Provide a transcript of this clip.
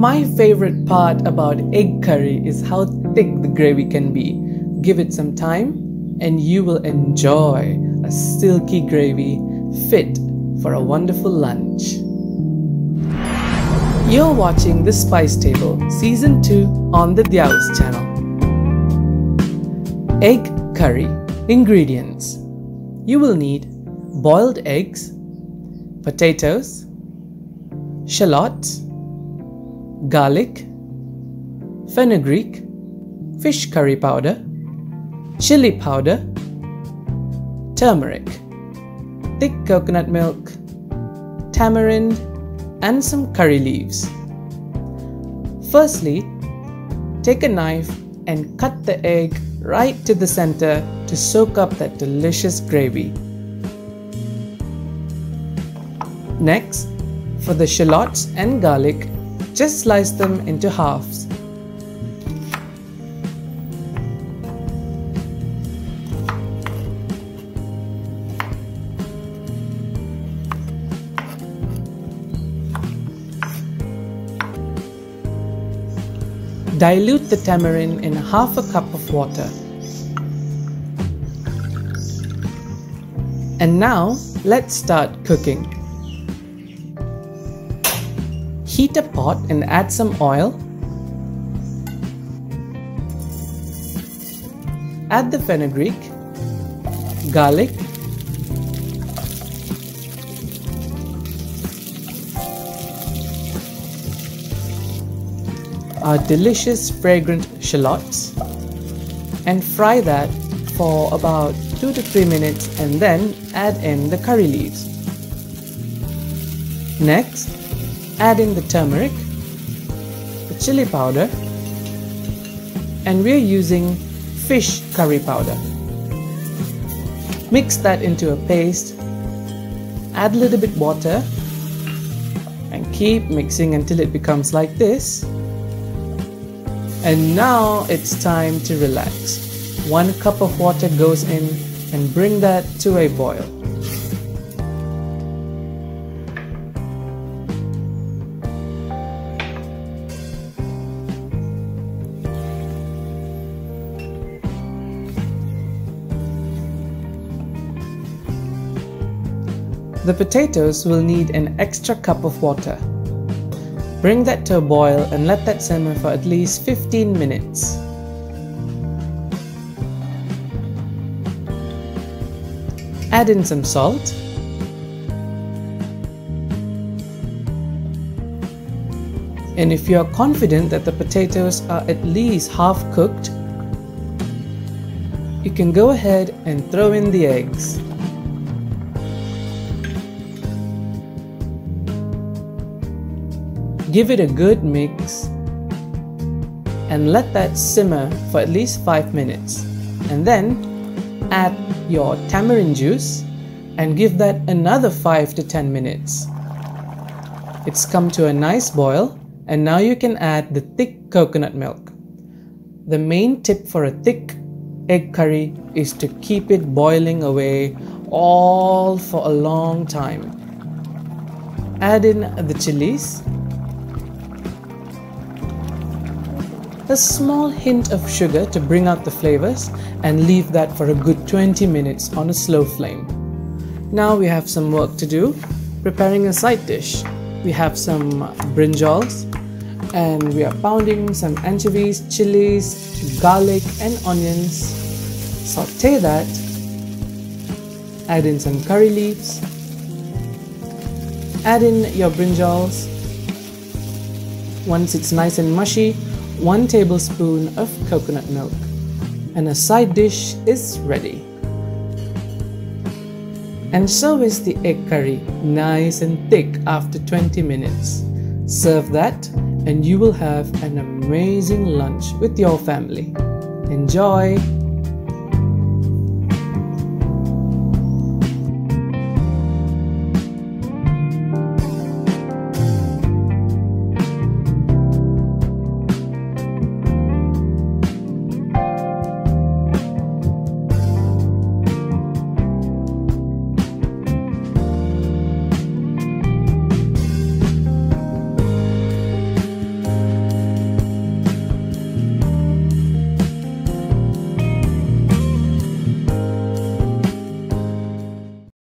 My favorite part about egg curry is how thick the gravy can be. Give it some time and you will enjoy a silky gravy fit for a wonderful lunch. You're watching The Spice Table Season 2 on the Diao's channel. Egg curry. Ingredients. You will need boiled eggs, potatoes, shallots, garlic, fenugreek, fish curry powder, chili powder, turmeric, thick coconut milk, tamarind, and some curry leaves. Firstly, take a knife and cut the egg right to the center to soak up that delicious gravy. Next, for the shallots and garlic, just slice them into halves. Dilute the tamarind in half a cup of water. And now, let's start cooking. Heat a pot and add some oil. Add the fenugreek, garlic, our delicious fragrant shallots, and fry that for about 2 to 3 minutes and then add in the curry leaves. Next, add in the turmeric, the chili powder, and we're using fish curry powder. Mix that into a paste, add a little bit water, and keep mixing until it becomes like this. And now it's time to relax. 1 cup of water goes in and bring that to a boil. The potatoes will need an extra cup of water. Bring that to a boil and let that simmer for at least 15 minutes. Add in some salt, and if you are confident that the potatoes are at least half cooked, you can go ahead and throw in the eggs. Give it a good mix and let that simmer for at least 5 minutes, and then add your tamarind juice and give that another 5 to 10 minutes. It's come to a nice boil, and now you can add the thick coconut milk. The main tip for a thick egg curry is to keep it boiling away all for a long time. Add in the chillies, a small hint of sugar to bring out the flavors, and leave that for a good 20 minutes on a slow flame. Now we have some work to do, preparing a side dish. We have some brinjals, and we are pounding some anchovies, chilies, garlic and onions. Saute that, add in some curry leaves, add in your brinjals. Once it's nice and mushy, 1 tablespoon of coconut milk, and a side dish is ready. And so is the egg curry, nice and thick after 20 minutes. Serve that and you will have an amazing lunch with your family. Enjoy!